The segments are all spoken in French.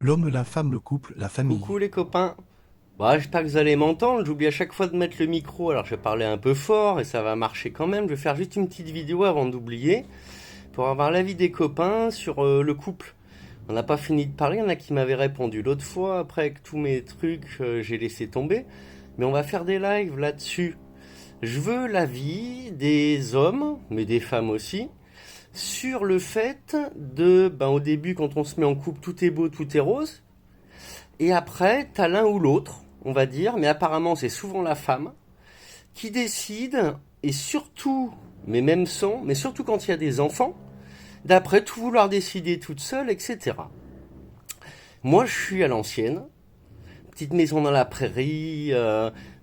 L'homme, la femme, le couple, la famille. Coucou les copains. Bah, j'espère que vous allez m'entendre. J'oublie à chaque fois de mettre le micro, alors je vais parler un peu fort et ça va marcher quand même. Je vais faire juste une petite vidéo avant d'oublier pour avoir l'avis des copains sur le couple. On n'a pas fini de parler, il y en a qui m'avaient répondu l'autre fois. Après, avec tous mes trucs, j'ai laissé tomber. Mais on va faire des lives là-dessus. Je veux l'avis des hommes, mais des femmes aussi, sur le fait au début, quand on se met en couple, tout est beau, tout est rose. Et après, t'as l'un ou l'autre, on va dire, mais apparemment c'est souvent la femme, qui décide, et surtout, mais même sans, mais surtout quand il y a des enfants, d'après tout vouloir décider toute seule, etc. Moi, je suis à l'ancienne, petite maison dans la prairie,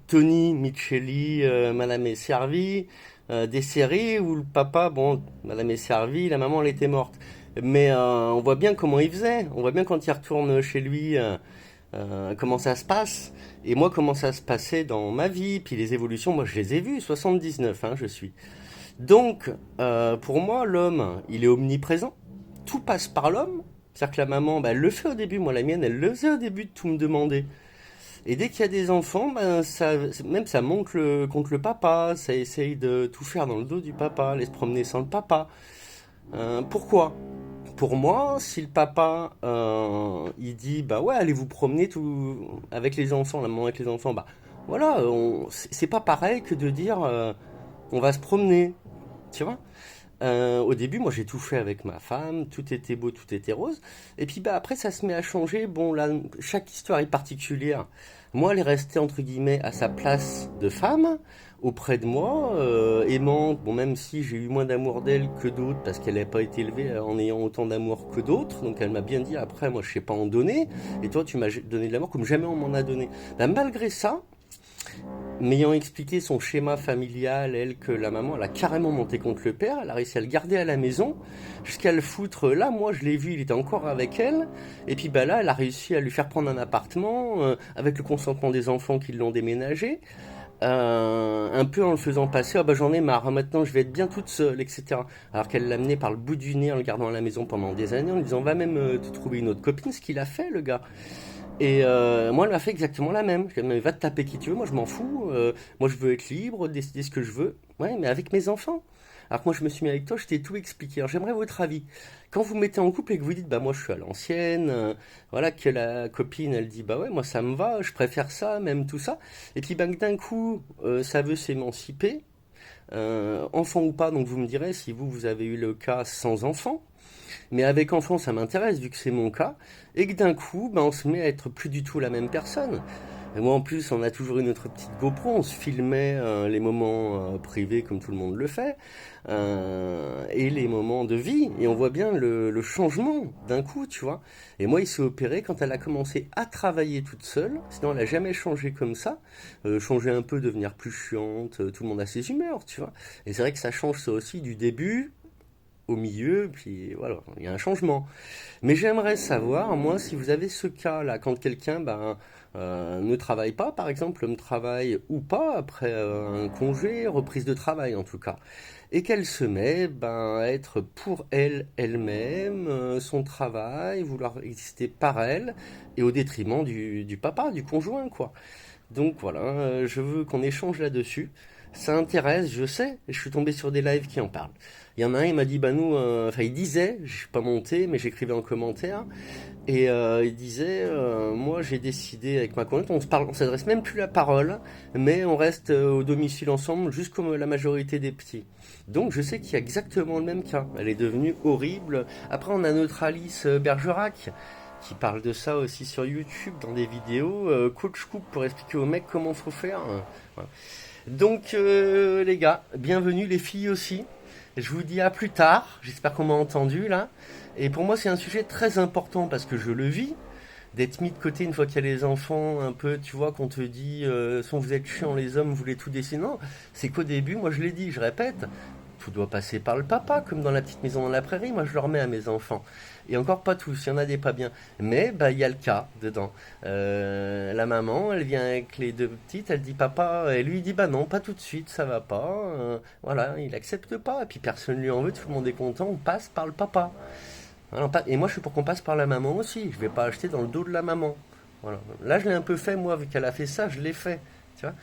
Tony, Micheli, Madame est servie, des séries où le papa, bon, Madame est servie, la maman elle était morte. Mais on voit bien comment il faisait, on voit bien quand il retourne chez lui, comment ça se passe, et moi comment ça se passait dans ma vie, puis les évolutions, moi je les ai vues, 79 hein, je suis. Donc pour moi l'homme il est omniprésent, tout passe par l'homme, c'est-à-dire que la maman bah, elle le fait au début, moi la mienne elle le faisait au début de tout me demander. Et dès qu'il y a des enfants, ben, même ça monte contre le papa, ça essaye de tout faire dans le dos du papa, aller se promener sans le papa. Pourquoi? Pour moi, si le papa il dit bah ouais allez vous promener tout avec les enfants, la maman avec les enfants, bah voilà, c'est pas pareil que de dire on va se promener, tu vois. Au début, moi j'ai tout fait avec ma femme, tout était beau, tout était rose. Et puis bah après ça se met à changer. Bon là, chaque histoire est particulière. Moi, elle est restée entre guillemets à sa place de femme auprès de moi, aimante. Bon même si j'ai eu moins d'amour d'elle que d'autres parce qu'elle n'a pas été élevée en ayant autant d'amour que d'autres. Donc elle m'a bien dit après moi je sais pas en donner. Et toi tu m'as donné de l'amour comme jamais on m'en a donné. Bah, malgré ça. M'ayant expliqué son schéma familial, elle, que la maman, elle a carrément monté contre le père, elle a réussi à le garder à la maison, jusqu'à le foutre là, moi je l'ai vu, il était encore avec elle, et puis bah là, elle a réussi à lui faire prendre un appartement, avec le consentement des enfants qui l'ont déménagé, un peu en le faisant passer, ah bah j'en ai marre, maintenant je vais être bien toute seule, etc. Alors qu'elle l'amenait par le bout du nez en le gardant à la maison pendant des années, en lui disant va même te trouver une autre copine, ce qu'il a fait le gars. Et moi, elle m'a fait exactement la même. Je lui ai dit, mais va te taper qui tu veux, moi je m'en fous. Moi je veux être libre, décider ce que je veux. Ouais, mais avec mes enfants. Alors que moi je me suis mis avec toi, je t'ai tout expliqué. Alors j'aimerais votre avis. Quand vous mettez en couple et que vous dites, bah moi je suis à l'ancienne, voilà, que la copine elle dit, bah ouais, moi ça me va, je préfère ça, même tout ça. Et puis bah, d'un coup, ça veut s'émanciper, enfant ou pas, donc vous me direz si vous avez eu le cas sans enfant. Mais avec enfant, ça m'intéresse vu que c'est mon cas, et que d'un coup, ben, on se met à être plus du tout la même personne. Et moi, en plus, on a toujours une autre petite GoPro, on se filmait les moments privés comme tout le monde le fait, et les moments de vie, et on voit bien le changement d'un coup, tu vois. Et moi, il s'est opéré quand elle a commencé à travailler toute seule, sinon elle a jamais changé comme ça, changer un peu, devenir plus chiante, tout le monde a ses humeurs, tu vois. Et c'est vrai que ça change ça aussi du début au milieu, puis voilà, il y a un changement. Mais j'aimerais savoir, moi, si vous avez ce cas-là, quand quelqu'un ne travaille pas, par exemple, ne travaille ou pas après un congé, reprise de travail en tout cas, et qu'elle se met à être pour elle, elle-même, son travail, vouloir exister par elle, et au détriment du papa, du conjoint, quoi. Donc voilà, je veux qu'on échange là-dessus. Ça intéresse, je sais, et je suis tombé sur des lives qui en parlent. Il y en a un, il m'a dit, bah nous, enfin il disait, je suis pas monté, mais j'écrivais en commentaire, et il disait, moi j'ai décidé avec ma conjointe, on se parle, on s'adresse même plus la parole, mais on reste au domicile ensemble, juste comme la majorité des petits. Donc je sais qu'il y a exactement le même cas. Elle est devenue horrible. Après on a notre Alice Bergerac qui parle de ça aussi sur YouTube dans des vidéos, coach coupe pour expliquer aux mecs comment faut faire. Voilà. Donc les gars, bienvenue les filles aussi. Je vous dis à plus tard. J'espère qu'on m'a entendu là. Et pour moi c'est un sujet très important parce que je le vis. D'être mis de côté une fois qu'il y a les enfants, un peu, tu vois, qu'on te dit, soit vous êtes chiants les hommes, vous voulez tout décider. Non, c'est qu'au début, moi je l'ai dit, je répète, tout doit passer par le papa, comme dans la petite maison dans la prairie, moi je le remets à mes enfants. Et encore pas tous, il y en a des pas bien. Mais bah il y a le cas dedans. La maman, elle vient avec les deux petites, elle dit papa, et lui il dit bah non, pas tout de suite, ça va pas. Voilà, il accepte pas, et puis personne lui en veut, tout le monde est content, on passe par le papa. Alors, et moi, je suis pour qu'on passe par la maman aussi. Je vais pas acheter dans le dos de la maman. Voilà. Là, je l'ai un peu fait, moi, vu qu'elle a fait ça, je l'ai fait. Tu vois.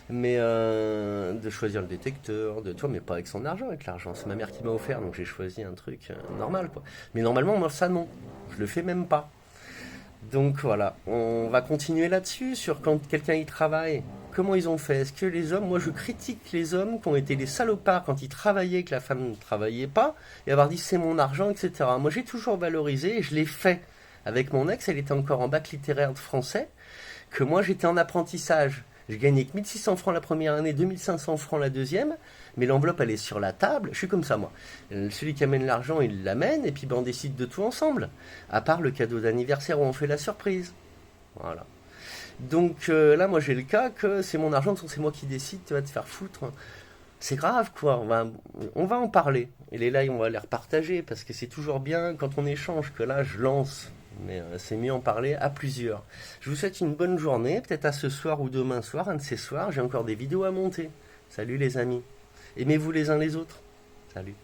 Mais de choisir le détecteur, de toi, mais pas avec son argent, avec l'argent. C'est ma mère qui m'a offert, donc j'ai choisi un truc normal, quoi. Mais normalement, moi, ça, non. Je le fais même pas. Donc voilà, on va continuer là-dessus, sur quand quelqu'un y travaille. Comment ils ont fait? Est-ce que les hommes, moi je critique les hommes qui ont été les salopards quand ils travaillaient, que la femme ne travaillait pas, et avoir dit c'est mon argent, etc. Moi j'ai toujours valorisé et je l'ai fait. Avec mon ex, elle était encore en bac littéraire de français, que moi j'étais en apprentissage. Je gagnais que 1600 francs la première année, 2500 francs la deuxième, mais l'enveloppe elle est sur la table. Je suis comme ça moi. Celui qui amène l'argent, il l'amène, et puis ben, on décide de tout ensemble. À part le cadeau d'anniversaire où on fait la surprise. Voilà. Donc là, moi j'ai le cas que c'est mon argent, c'est moi qui décide, tu vas te faire foutre. C'est grave quoi, on va en parler. Et les lives, on va les repartager parce que c'est toujours bien quand on échange que là je lance. Mais c'est mieux en parler à plusieurs. Je vous souhaite une bonne journée, peut-être à ce soir ou demain soir, un de ces soirs, j'ai encore des vidéos à monter. Salut les amis. Aimez-vous les uns les autres. Salut.